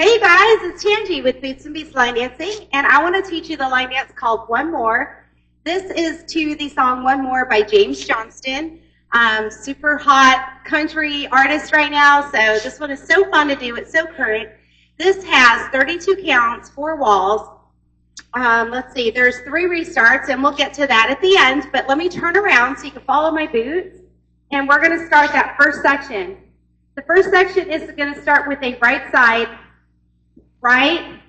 Hey guys, it's Tangi with Boots and Beats Line Dancing, and I want to teach you the line dance called One More. This is to the song One More by James Johnston. Super hot country artist right now, so this one is so fun to do. It's so current. This has 32 counts, 4 walls. Let's see, there's 3 restarts, and we'll get to that at the end, but let me turn around so you can follow my boots, and we're going to start that first section. The first section is going to start with a right side, right,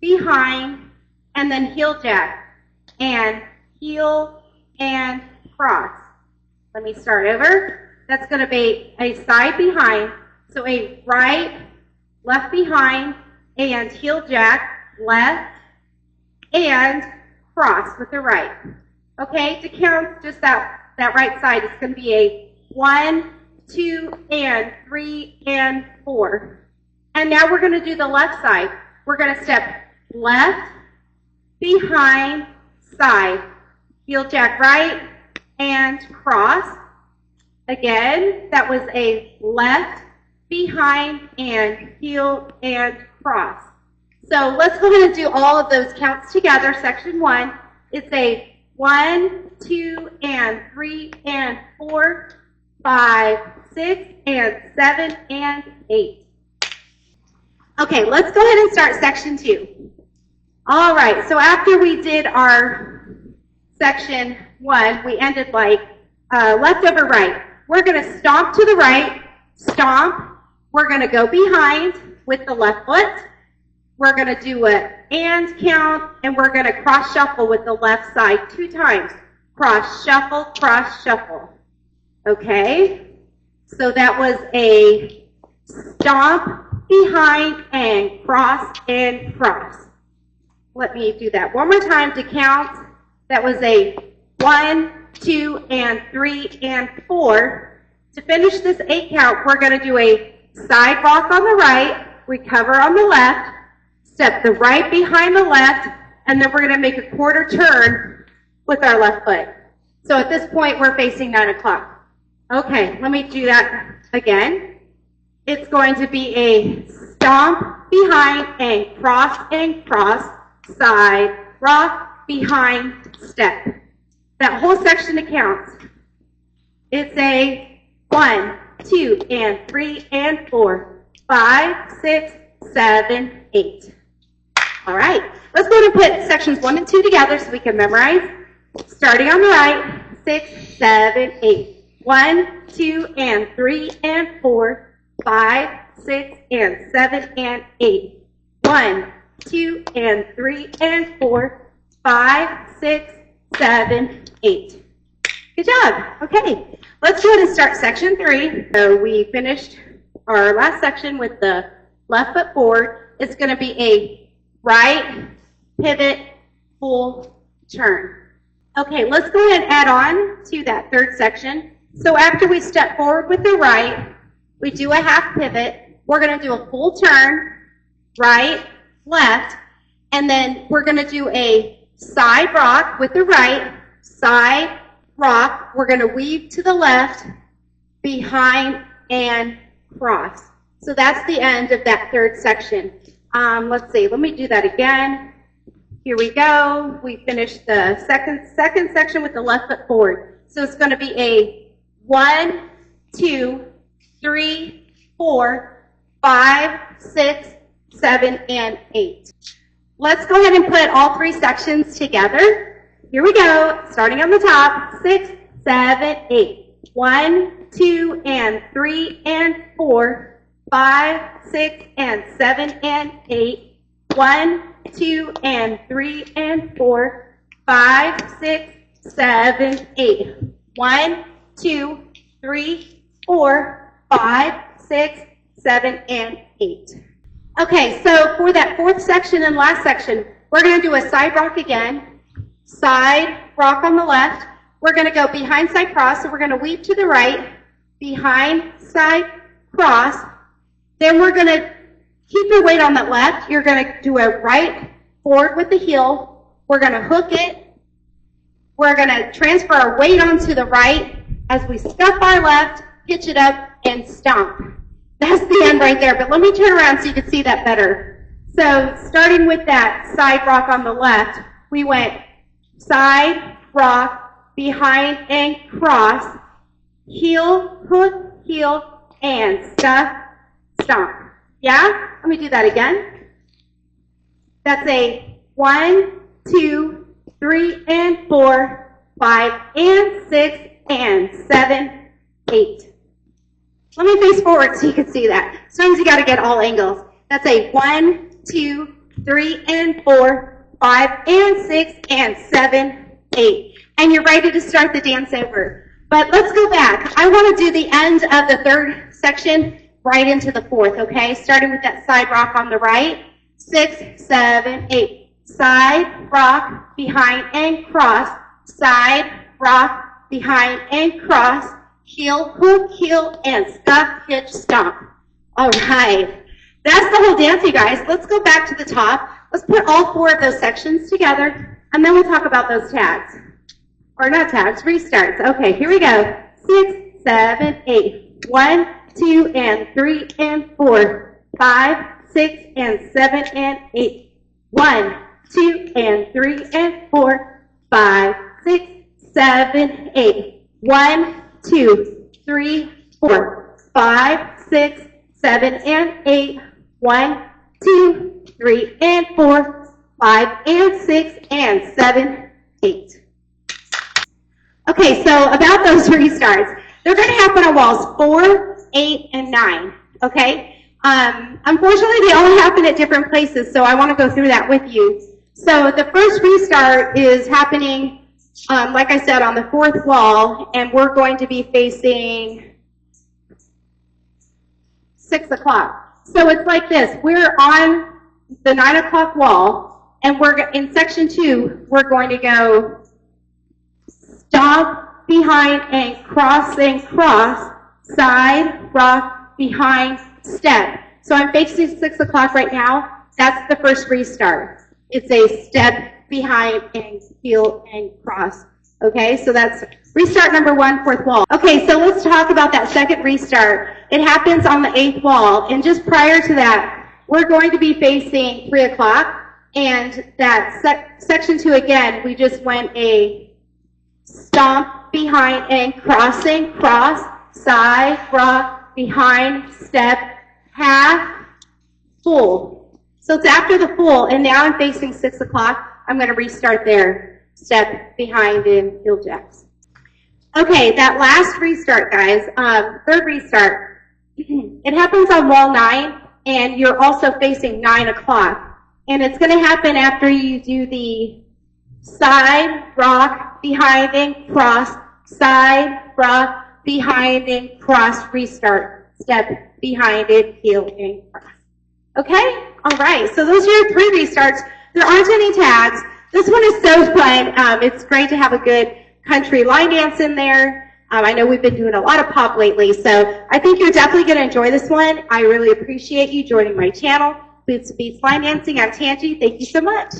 behind, and then heel jack, and heel and cross. Let me start over. That's going to be a side behind, so a right, left behind, and heel jack, left, and cross with the right. Okay, to count just that right side, it's going to be a 1, 2, and 3, and 4. And now we're going to do the left side. We're going to step left, behind, side. Heel jack right, and cross. Again, that was a left, behind, and heel, and cross. So let's go ahead and do all of those counts together. Section 1, it's a 1, 2, and 3, and 4, 5, 6, and 7, and 8. Okay, let's go ahead and start section 2. All right, so after we did our section 1, we ended like left over right. We're going to stomp to the right, stomp. We're going to go behind with the left foot. We're going to do a and count, and we're going to cross shuffle with the left side 2 times. Cross shuffle, cross shuffle. Okay, so that was a stomp, behind, and cross, and cross. Let me do that one more time to count. That was a 1, 2, and 3, and 4. To finish this 8 count, we're going to do a side rock on the right, recover on the left, step the right behind the left, and then we're going to make a quarter turn with our left foot. So at this point, we're facing 9 o'clock. Okay, let me do that again. It's going to be a stomp behind and cross, side, rock, behind, step. That whole section of counts. It's a 1, 2, and 3, and 4, 5, 6, 7, 8. All right, let's go ahead and put sections 1 and 2 together so we can memorize. Starting on the right, 6, 7, 8. 1, 2, and 3, and 4, 5, 6, and 7, and 8. 1, 2, and 3, and 4, 5, 6, 7, 8. Good job. Okay, let's go ahead and start section 3. So we finished our last section with the left foot forward. It's going to be a right, pivot, full turn. Okay, let's go ahead and add on to that third section. So after we step forward with the right, we do a half pivot. We're going to do a full turn, right, left, and then we're going to do a side rock with the right, side rock. We're going to weave to the left, behind, and cross. So that's the end of that third section. Let's see. Let me do that again. Here we go. We finished the second section with the left foot forward. So it's going to be a 1, 2, 3, 4, 5, 6, 7, and 8. Let's go ahead and put all 3 sections together. Here we go. Starting on the top, 6, 7, 8. 1, 2, and 3, and 4, 5, 6, and 7, and 8. 1, 2, and 3, and 4, 5, 6, 7, 8. 1, 2, 3, 4, 5, 6, 7, and 8. Okay, so for that fourth section and last section, we're going to do a side rock again. Side rock on the left. We're going to go behind side cross, so we're going to weave to the right, behind side cross. Then we're going to keep your weight on the left. You're going to do a right forward with the heel. We're going to hook it. We're going to transfer our weight onto the right as we scuff our left, pitch it up, and stomp. That's the end right there, but let me turn around so you can see that better. So starting with that side rock on the left, we went side, rock, behind and cross, heel, hook, heel, and stuff, stomp. Yeah? Let me do that again. That's a 1, 2, 3, and 4, 5, and 6, and 7, 8. Let me face forward so you can see that. Sometimes you got to get all angles. That's a 1, 2, 3, and 4, 5, and 6, and 7, 8. And you're ready to start the dance over. But let's go back. I want to do the end of the third section right into the fourth, okay? Starting with that side rock on the right. 6, 7, 8. Side, rock, behind, and cross. Side, rock, behind, and cross. Heel, hook, heel, and stuff, hitch, stomp. All right. That's the whole dance, you guys. Let's go back to the top. Let's put all 4 of those sections together, and then we'll talk about those tags. Or not tags, restarts. Okay, here we go. 6, 7, 8. 1, 2, and 3, and 4. 5, 6, and 7, and 8. 1, 2, and 3, and 4. 5, 6, 7, 8. 1, 2, 3, 4. 5, 6, 7, and 8. 1, 2, 3, and 4. 5, and 6, and 7, 8. Okay, so about those restarts, they're going to happen on walls 4, 8, and 9, okay? Unfortunately, they all happen at different places, so I want to go through that with you. So the first restart is happening, like I said, on the 4th wall, and we're going to be facing 6 o'clock. So it's like this. We're on the 9 o'clock wall, and we're in section 2, we're going to go stomp, behind, and cross, side, rock, behind, step. So I'm facing 6 o'clock right now. That's the first restart. It's a step, behind, and heel, and cross. Okay, so that's restart number 1, 4th wall. Okay, so let's talk about that second restart. It happens on the 8th wall, and just prior to that, we're going to be facing 3 o'clock, and that section 2 again, we just went a stomp, behind, and cross, side, rock, behind, step, half, full. So it's after the full, and now I'm facing 6 o'clock. I'm going to restart there. Step, behind, and heel jacks. Okay, that last restart, guys, third restart, it happens on wall 9, and you're also facing 9 o'clock. And it's going to happen after you do the side, rock, behind, and cross, side, rock, behind, and cross, restart, step, behind it, heel, and cross. Okay? All right, so those are your 3 restarts. There aren't any tags. This one is so fun. It's great to have a good country line dance in there. I know we've been doing a lot of pop lately, so I think you're definitely going to enjoy this one. I really appreciate you joining my channel, Boots and Beats Line Dancing. I'm Tangi. Thank you so much.